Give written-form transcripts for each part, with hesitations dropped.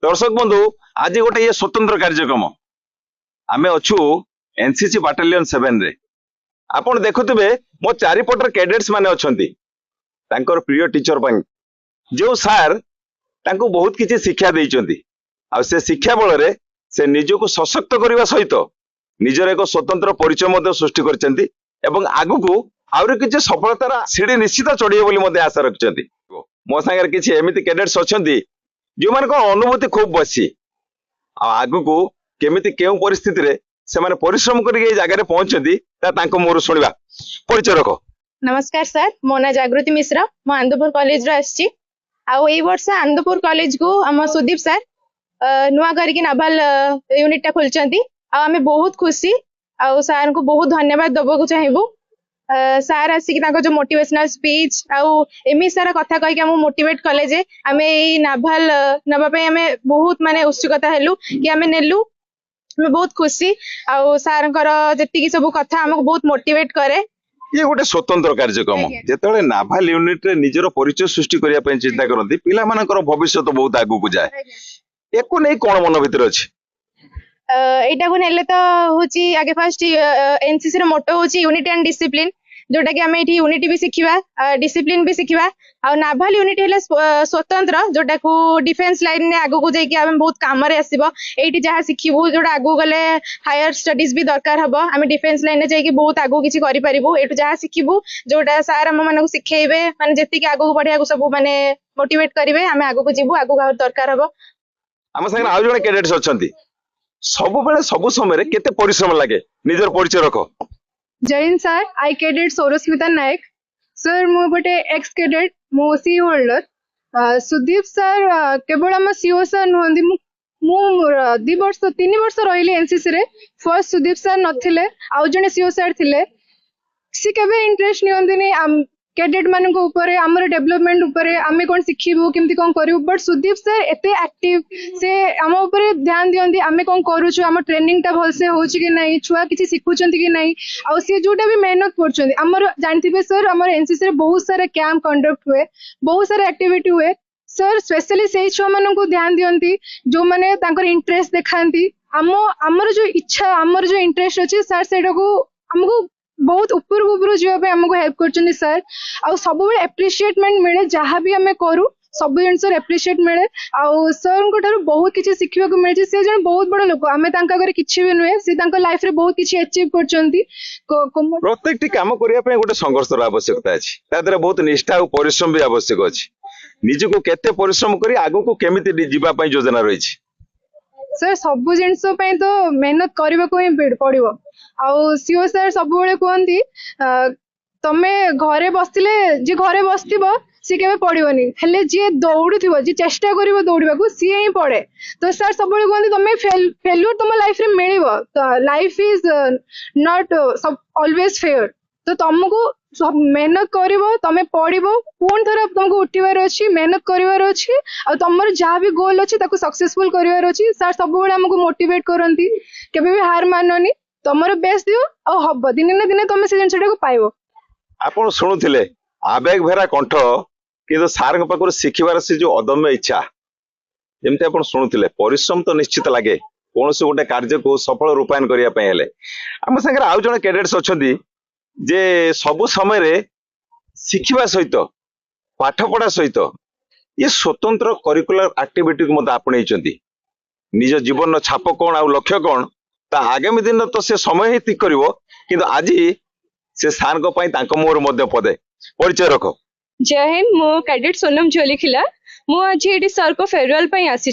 दर्शक बंधु आज गोटे ये स्वतंत्र कार्यक्रम आमे अच्छु एनसीसी बाटालियन 7 रे आपण देखुथिबे मो चारिपटर कैडेट्स माने अछंती तांकर प्रिय टीचर पई जो सार तांको बहुत किछि शिक्षा देइचंती आ से शिक्षा बल रे से निजको सशक्त करबा सहित निजर एक स्वतंत्र परिचय मध्य सृष्टि करचंती एवं आगु को आउर किछि सफलतार सीढ़ी निश्चित चढ़िए बोली मध्य आशा रखचंती मो संगे किछि एमिति कैडेट्स अछंती जो मान अनुभूति खूब बसी आगु को केमिति केउ परिस्थिति रे से माने परिश्रम करके जगह पहुंचती मोर सुनिबा परिचय रख। नमस्कार सर, मो ना जागृति मिश्रा, मो आंदपुर कॉलेज रो आछि। आ एई वर्ष आंदपुर कॉलेज को हम सुदीप सर नुआ करके नाभाल यूनिट टा खोलचंती आ हमें बहुत खुशी आ सर को बहुत धन्यवाद दबो चाहिबू। सार आसिक जो मोटिवेशनल स्पीच आउ एमि सारा कथा कह हम मोटिवेट कले जे आम नाभाल नवाई आम बहुत माने उत्सुकता हेलु कि आम नेलु हमें बहुत खुशी आउ सार जी सब कथा हमको बहुत मोटिवेट करे। ये गोटे स्वतंत्र कार्यक्रम जेतेबेले नाभाल यूनिट रे निजर परिचय सृष्टि करिया पय चिंता करंती पिला मानकर भविष्य तो बहुत आगु को जाए एको नै कोन मन भीतर अछि एटा को नेले तो होची आगे फर्स्ट एनसीसी रो मोटो होची यूनिटी एंड डिसिप्लिन जोटा कि आमे एठी यूनिटी भी सिखिबा डिसिप्लिन भी सिखिबा आ नाभाल यूनिटी हेले स्वतंत्र जोटा को डिफेंस लाइन ने आगु को जाई कि आमे बहुत काम रे आसीबो एठी जहा सिखिबू जोटा आगु गले हायर स्टडीज भी दरकार हबो आमे डिफेंस लाइन ने जाई कि बहुत आगु किछि करि परिबू एठु जहा सिखिबू जोटा सार हम माने को सिखेइबे माने जति कि आगु बढ़िया को सब माने मोटिवेट करिवे आमे आगु को जिबू आगु दरकार हबो। हम संगे आ जणे कैडेट्स अछंती सब बेले सब समय केते परिश्रम लागे निजर परिचय रख। जय हिंद सर, आई कैडेट सौरस्मिता नायक सर मु गोटे एक्स कैडेट मो सी होल्डर सुदीप सर केवल आम सीओ सर नुहंती मु 2 वर्ष 3 वर्ष रही एनसीसी रे फर्स्ट सुदीप सर नथिले आउ जने सीओ सर थिले सी केबे इंटरेस्ट नियंदिनी कैडेट मानक ऊपर आमर डेवलपमेंट ऊपर आमे कोन सिखिबू केमती कोन करिवू बट सुदीप सर एते एक्टिव से आम ऊपर ध्यान दियंती आमे कोन करूछु आम ट्रेनिंग टा भलसे होउछि कि नाही छुआ किछि सिखुचंती कि नाही आ से जोटा भी मेहनत करचंती आमर जानथिबे सर आमर एनसीसी रे बहुत सारा कैंप कंडक्ट हुए बहुत सारा एक्टिविटी हुए सर स्पेशली से छुआ मानन को ध्यान दियंती जो माने तांकर इंटरेस्ट देखांती आमर जो इच्छा आमर जो इंटरेस्ट अछि सर सेटा को हमको बहुत ऊपर ऊपर जीवा हमको हेल्प कर सर आ सब एप्रिशिएटमेंट मिले जहाँ भी आम करूँ सब जिन एप्रिशिएट मिले आउ सर ठार बहुत किसी शिखा मिले से जन बहुत बड़ लोक आम किसी भी नुहे सी लाइफ रे बहुत किसी अचीव कर प्रत्येक काम करने गोटे संघर्ष आवश्यकता अच्छी बहुत निष्ठा और परिश्रम भी आवश्यक अच्छी निजको केते परिश्रम करी आगो को केमिति जीवा पई योजना रही सर सब जिनस तो मेहनत करने को ही पड़ो आउ सीओ सर सब कहती तमे घरे बसले जी घरे बसथिबो सी केबे पड़िबनी हेले जी दौड़ुथिबो जी चेष्टा करिवो दौड़बाकू सी ही पड़े तो सर सब कहती तमे फेल्यूर तुम लाइफ रे मिलिबो तो life is not always fair तो तुमको सब मेहनत करिवो तमे पढ़िबो पुन थरा तुमको उठिबार अछि मेहनत करिवार अछि आ तमर जहाँ भी गोल अछि ताको सक्सेसफुल करिवार अछि सर सब हमको मोटिवेट करंती केबे भी हार माननी तमर बेस्ट दियो आ हबो दिने ना दिने तमे से जिनसटा को पाइबो। आपण सुनुथिले आवेग भरा कंठ कि सार पाखर शिखिबार से जो अदम्य इच्छा जमती आप शुणुले परिश्रम तो निश्चित लगे कौन से गोटे कार्य को सफल रूपायन करने आम सागर आउ जड़े कैडेट्स अच्छा जे सबु समय रे शिखिबा सहित पाठ पढ़ा सहित ये स्वतंत्र करिकुलर एक्टिविटी को मत आपणे निज जीवन छाप कौन आ लक्ष्य कौन ता आगामी दिन तो से समय ही ठीक करिवो किंतु आज से सार को पई तांको मोर मध्य पदे परिचय रख। जय हिंद, मो कैडेट सोनम झोलीखिला मु आज ये सर को फेयरवेल पे आसी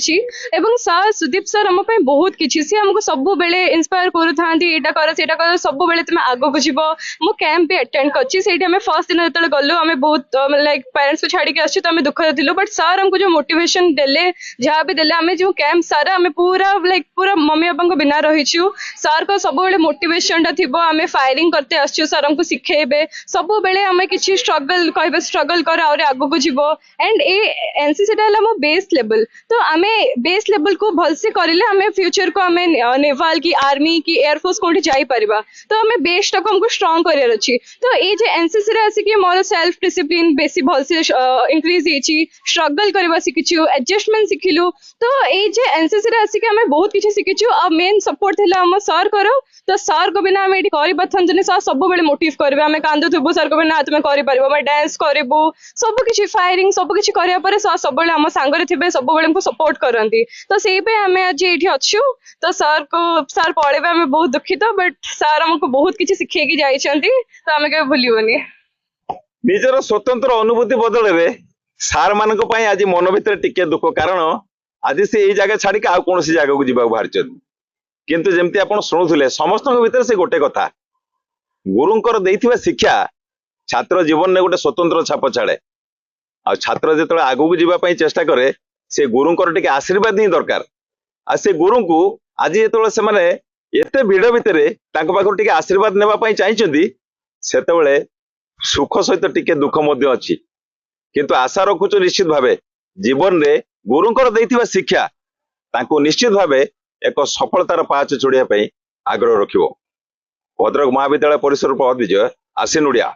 एवं सर सुदीप सर आम बहुत किसी सी हमको सब बेले इंस्पायर कर सब बेले तुम आग को जीव मु कैंप भी अटेंड कर फर्स्ट दिन जो गलु आम बहुत लाइक पेरेंट्स को छाड़ी आसु तो दुख थी बट सर हमको जो मोटिवेशन देले जहाँ भी देले आम जो कैंप सारा आम पूरा लाइक पूरा मम्मी बाबा को बिना रहीचु सर को सब बेले मोटिवेशन थी आम फायरिंग करते आसु सर हमको शिखेबे सब बेले आम किसी स्ट्रगल कह स्ट्रगल कर आगे को जीव एंड ए अच्छी सेटा हला मो बेस लेवल तो आमे बेस लेवल को भलसे करिले आमे फ्यूचर को आमे नेवाल की आर्मी की एयरफोर्स कोठी जाई परिबा तो आमे बेस टा को हमको स्ट्रांग करियर अछि तो ए जे एनसीसी रे आसी कि मोर सेल्फ डिसिप्लिन बेसी भलसे इंक्रीज हेची स्ट्रगल करबा सिकिछु एडजस्टमेंट सिखिलु तो ए जे एनसीसी रे आसी कि आमे बहुत किछि सिकिछु आ मेन सपोर्ट थिला हम सर करो तो सर को बिना आमे एटी करि बथन जने सर सब बेले मोटिव करबे आमे कांदो थुबो सर को बिना तुमे करि परिबो आमे डांस करबो सब किछि फायरिंग सब किछि करिया परे सर सब बेले हम संग रे थिबे सब बेले हमको सपोर्ट करंती तो सेही पे आमे आज एठी अछु तो सर पळेबे आमे बहुत दुखित बट सर हमको बहुत किछि सिखे कि जाइछंती तो आमे के भूलिबोनी निजर स्वतंत्र अनुभूति बदल रे सार मान आज मन भीतर टिके दुख कारण आज से यही जगह छाड़ी आ कौन जगह को जीवा बाहर किंतु जमती आप शुणुले समस्त भीतर से गोटे कथा गुरुंकर देइथिबा शिक्षा छात्र जीवन में गोटे स्वतंत्र छाप छाड़े आ छात्र जो आगू को जीवा चेष्टा करे से गुरुंकर टिके आशीर्वाद ही दरकार आ से गुरु को आज जो से माने एते भिड़ भितर पाखर टिके आशीर्वाद नेबा चाहिए सेतेबेले सुख सहित टिके दुख मध्य अछि किंतु आशा रखुछु निश्चित भावे जीवन रे गुरुंकर देइथिबा शिक्षा तांको निश्चित भावे एक सफलतार पाहाच चढ़िया आग्रह रखिबो। भद्रक महाविद्यालय परिसर विजय आसीनुड़िया।